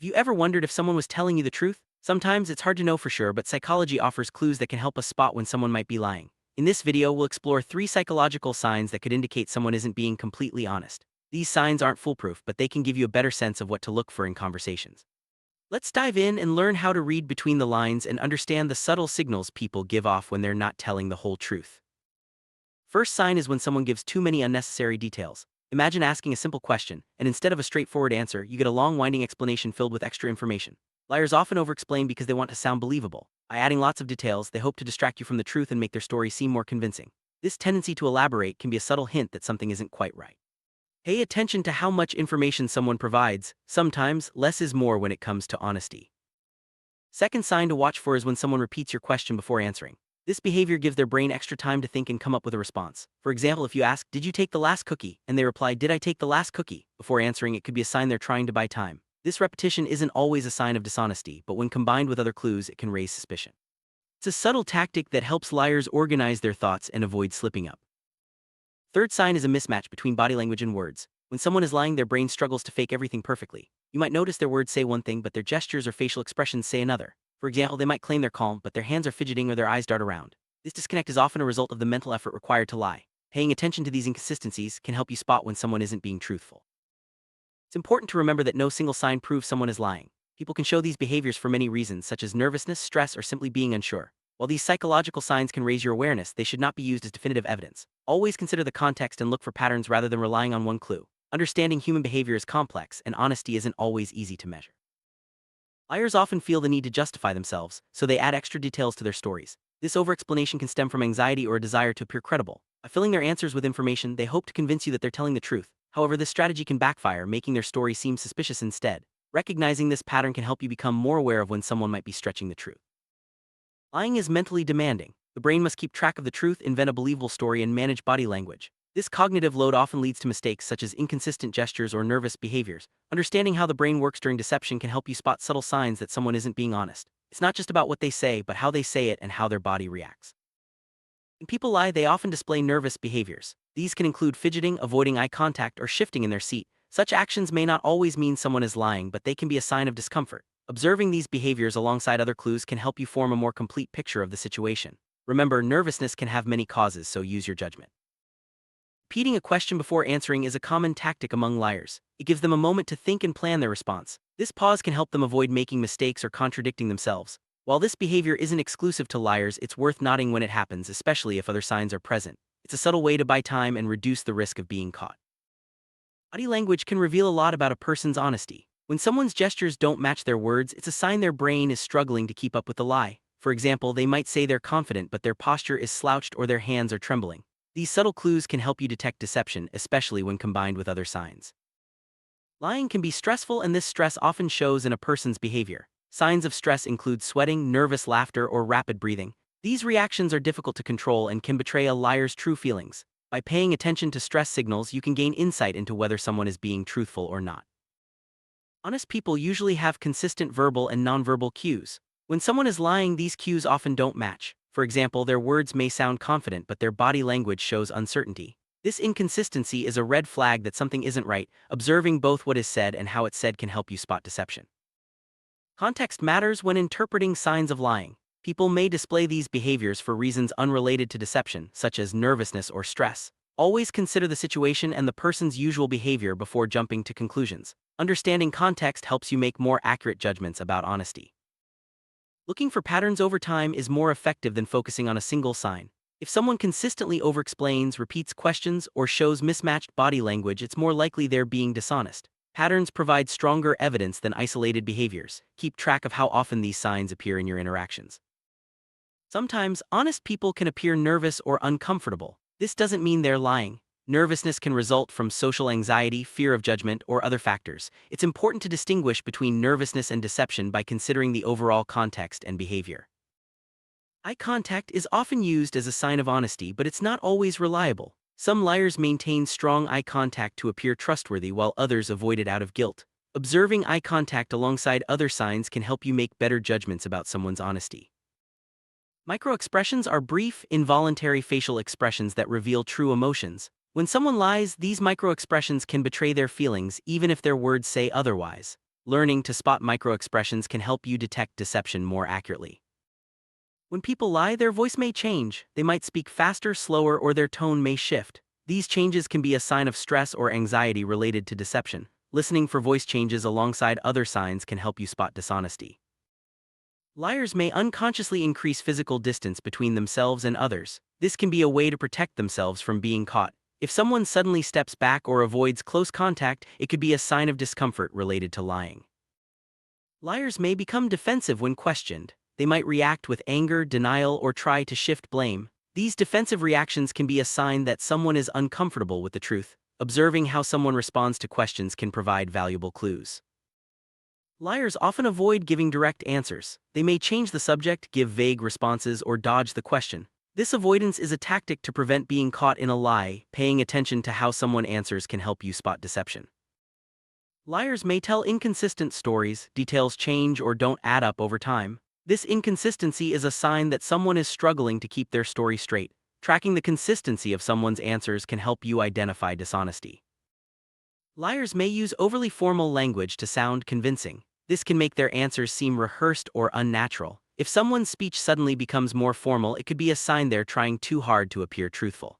You ever wondered if someone was telling you the truth? Sometimes it's hard to know for sure, but psychology offers clues that can help us spot when someone might be lying. In this video, we'll explore 3 psychological signs that could indicate someone isn't being completely honest. These signs aren't foolproof, but they can give you a better sense of what to look for in conversations. Let's dive in and learn how to read between the lines and understand the subtle signals people give off when they're not telling the whole truth. First sign is when someone gives too many unnecessary details. Imagine asking a simple question, and instead of a straightforward answer, you get a long, winding explanation filled with extra information. Liars often over-explain because they want to sound believable. By adding lots of details, they hope to distract you from the truth and make their story seem more convincing. This tendency to elaborate can be a subtle hint that something isn't quite right. Pay attention to how much information someone provides. Sometimes, less is more when it comes to honesty. Second sign to watch for is when someone repeats your question before answering. This behavior gives their brain extra time to think and come up with a response. For example, if you ask, "Did you take the last cookie?" and they reply, "Did I take the last cookie?" before answering, it could be a sign they're trying to buy time. This repetition isn't always a sign of dishonesty, but when combined with other clues, it can raise suspicion. It's a subtle tactic that helps liars organize their thoughts and avoid slipping up. Third sign is a mismatch between body language and words. When someone is lying, their brain struggles to fake everything perfectly. You might notice their words say one thing, but their gestures or facial expressions say another. For example, they might claim they're calm, but their hands are fidgeting or their eyes dart around. This disconnect is often a result of the mental effort required to lie. Paying attention to these inconsistencies can help you spot when someone isn't being truthful. It's important to remember that no single sign proves someone is lying. People can show these behaviors for many reasons, such as nervousness, stress, or simply being unsure. While these psychological signs can raise your awareness, they should not be used as definitive evidence. Always consider the context and look for patterns rather than relying on one clue. Understanding human behavior is complex, and honesty isn't always easy to measure. Liars often feel the need to justify themselves, so they add extra details to their stories. This over-explanation can stem from anxiety or a desire to appear credible. By filling their answers with information, they hope to convince you that they're telling the truth. However, this strategy can backfire, making their story seem suspicious instead. Recognizing this pattern can help you become more aware of when someone might be stretching the truth. Lying is mentally demanding. The brain must keep track of the truth, invent a believable story, and manage body language. This cognitive load often leads to mistakes such as inconsistent gestures or nervous behaviors. Understanding how the brain works during deception can help you spot subtle signs that someone isn't being honest. It's not just about what they say, but how they say it and how their body reacts. When people lie, they often display nervous behaviors. These can include fidgeting, avoiding eye contact, or shifting in their seat. Such actions may not always mean someone is lying, but they can be a sign of discomfort. Observing these behaviors alongside other clues can help you form a more complete picture of the situation. Remember, nervousness can have many causes, so use your judgment. Repeating a question before answering is a common tactic among liars. It gives them a moment to think and plan their response. This pause can help them avoid making mistakes or contradicting themselves. While this behavior isn't exclusive to liars, it's worth noting when it happens, especially if other signs are present. It's a subtle way to buy time and reduce the risk of being caught. Body language can reveal a lot about a person's honesty. When someone's gestures don't match their words, it's a sign their brain is struggling to keep up with the lie. For example, they might say they're confident, but their posture is slouched or their hands are trembling. These subtle clues can help you detect deception, especially when combined with other signs. Lying can be stressful, and this stress often shows in a person's behavior. Signs of stress include sweating, nervous laughter, or rapid breathing. These reactions are difficult to control and can betray a liar's true feelings. By paying attention to stress signals, you can gain insight into whether someone is being truthful or not. Honest people usually have consistent verbal and nonverbal cues. When someone is lying, these cues often don't match. For example, their words may sound confident, but their body language shows uncertainty. This inconsistency is a red flag that something isn't right. Observing both what is said and how it's said can help you spot deception. Context matters when interpreting signs of lying. People may display these behaviors for reasons unrelated to deception, such as nervousness or stress. Always consider the situation and the person's usual behavior before jumping to conclusions. Understanding context helps you make more accurate judgments about honesty. Looking for patterns over time is more effective than focusing on a single sign. If someone consistently overexplains, repeats questions, or shows mismatched body language, it's more likely they're being dishonest. Patterns provide stronger evidence than isolated behaviors. Keep track of how often these signs appear in your interactions. Sometimes, honest people can appear nervous or uncomfortable. This doesn't mean they're lying. Nervousness can result from social anxiety, fear of judgment, or other factors. It's important to distinguish between nervousness and deception by considering the overall context and behavior. Eye contact is often used as a sign of honesty, but it's not always reliable. Some liars maintain strong eye contact to appear trustworthy, while others avoid it out of guilt. Observing eye contact alongside other signs can help you make better judgments about someone's honesty. Microexpressions are brief, involuntary facial expressions that reveal true emotions. When someone lies, these microexpressions can betray their feelings even if their words say otherwise. Learning to spot microexpressions can help you detect deception more accurately. When people lie, their voice may change. They might speak faster, slower, or their tone may shift. These changes can be a sign of stress or anxiety related to deception. Listening for voice changes alongside other signs can help you spot dishonesty. Liars may unconsciously increase physical distance between themselves and others. This can be a way to protect themselves from being caught. If someone suddenly steps back or avoids close contact, it could be a sign of discomfort related to lying. Liars may become defensive when questioned. They might react with anger, denial, or try to shift blame. These defensive reactions can be a sign that someone is uncomfortable with the truth. Observing how someone responds to questions can provide valuable clues. Liars often avoid giving direct answers. They may change the subject, give vague responses, or dodge the question. This avoidance is a tactic to prevent being caught in a lie. Paying attention to how someone answers can help you spot deception. Liars may tell inconsistent stories, details change or don't add up over time. This inconsistency is a sign that someone is struggling to keep their story straight. Tracking the consistency of someone's answers can help you identify dishonesty. Liars may use overly formal language to sound convincing. This can make their answers seem rehearsed or unnatural. If someone's speech suddenly becomes more formal, it could be a sign they're trying too hard to appear truthful.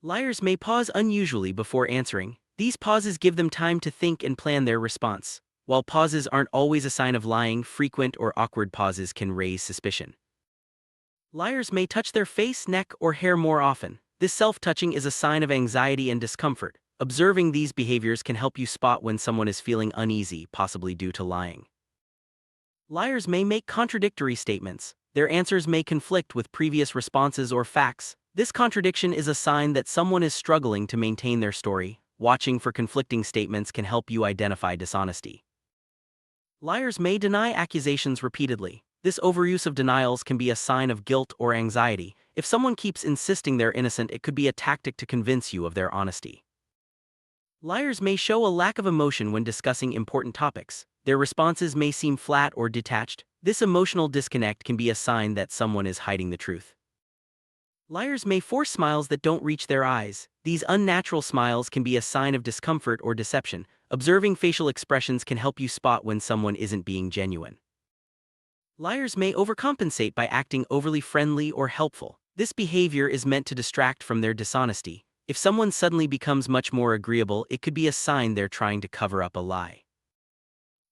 Liars may pause unusually before answering. These pauses give them time to think and plan their response. While pauses aren't always a sign of lying, frequent or awkward pauses can raise suspicion. Liars may touch their face, neck, or hair more often. This self-touching is a sign of anxiety and discomfort. Observing these behaviors can help you spot when someone is feeling uneasy, possibly due to lying. Liars may make contradictory statements. Their answers may conflict with previous responses or facts. This contradiction is a sign that someone is struggling to maintain their story. Watching for conflicting statements can help you identify dishonesty. Liars may deny accusations repeatedly. This overuse of denials can be a sign of guilt or anxiety. If someone keeps insisting they're innocent, it could be a tactic to convince you of their honesty. Liars may show a lack of emotion when discussing important topics. Their responses may seem flat or detached. This emotional disconnect can be a sign that someone is hiding the truth. Liars may force smiles that don't reach their eyes. These unnatural smiles can be a sign of discomfort or deception. Observing facial expressions can help you spot when someone isn't being genuine. Liars may overcompensate by acting overly friendly or helpful. This behavior is meant to distract from their dishonesty. If someone suddenly becomes much more agreeable, it could be a sign they're trying to cover up a lie.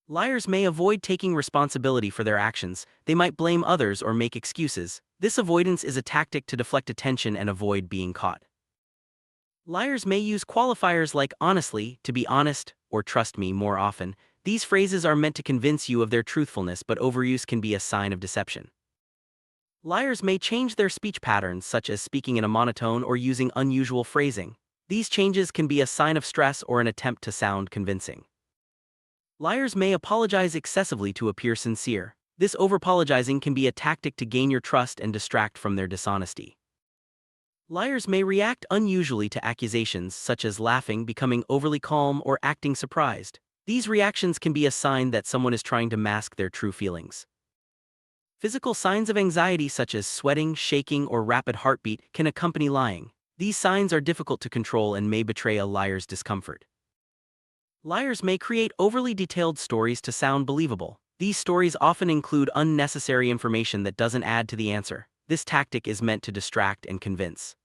Liars may avoid taking responsibility for their actions. They might blame others or make excuses. This avoidance is a tactic to deflect attention and avoid being caught. Liars may use qualifiers like honestly, to be honest, or trust me more often. These phrases are meant to convince you of their truthfulness, but overuse can be a sign of deception. Liars may change their speech patterns, such as speaking in a monotone or using unusual phrasing. These changes can be a sign of stress or an attempt to sound convincing. Liars may apologize excessively to appear sincere. This over-apologizing can be a tactic to gain your trust and distract from their dishonesty. Liars may react unusually to accusations, such as laughing, becoming overly calm, or acting surprised. These reactions can be a sign that someone is trying to mask their true feelings. Physical signs of anxiety, such as sweating, shaking, or rapid heartbeat, can accompany lying. These signs are difficult to control and may betray a liar's discomfort. Liars may create overly detailed stories to sound believable. These stories often include unnecessary information that doesn't add to the answer. This tactic is meant to distract and convince.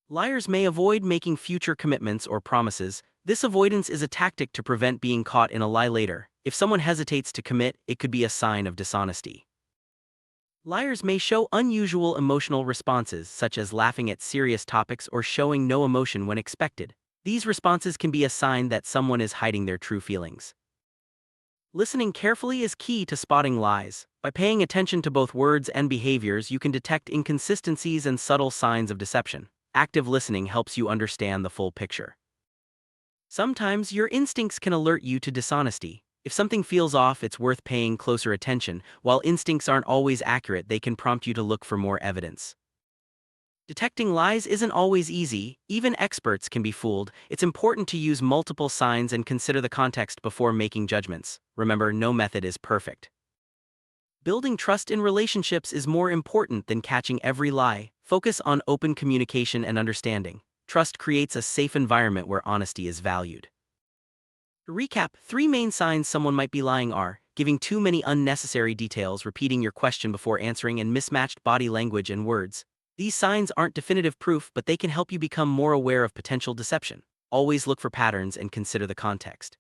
Liars may avoid making future commitments or promises. This avoidance is a tactic to prevent being caught in a lie later. If someone hesitates to commit, it could be a sign of dishonesty. Liars may show unusual emotional responses, such as laughing at serious topics or showing no emotion when expected. These responses can be a sign that someone is hiding their true feelings. Listening carefully is key to spotting lies. By paying attention to both words and behaviors, you can detect inconsistencies and subtle signs of deception. Active listening helps you understand the full picture. Sometimes your instincts can alert you to dishonesty. If something feels off, it's worth paying closer attention. While instincts aren't always accurate, they can prompt you to look for more evidence. Detecting lies isn't always easy. Even experts can be fooled. It's important to use multiple signs and consider the context before making judgments. Remember, no method is perfect. Building trust in relationships is more important than catching every lie. Focus on open communication and understanding. Trust creates a safe environment where honesty is valued. To recap, three main signs someone might be lying are giving too many unnecessary details, repeating your question before answering, and mismatched body language and words. These signs aren't definitive proof, but they can help you become more aware of potential deception. Always look for patterns and consider the context.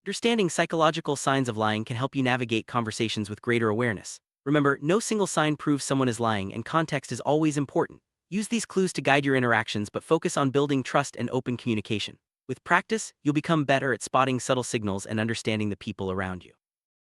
Understanding psychological signs of lying can help you navigate conversations with greater awareness. Remember, no single sign proves someone is lying, and context is always important. Use these clues to guide your interactions, but focus on building trust and open communication. With practice, you'll become better at spotting subtle signals and understanding the people around you.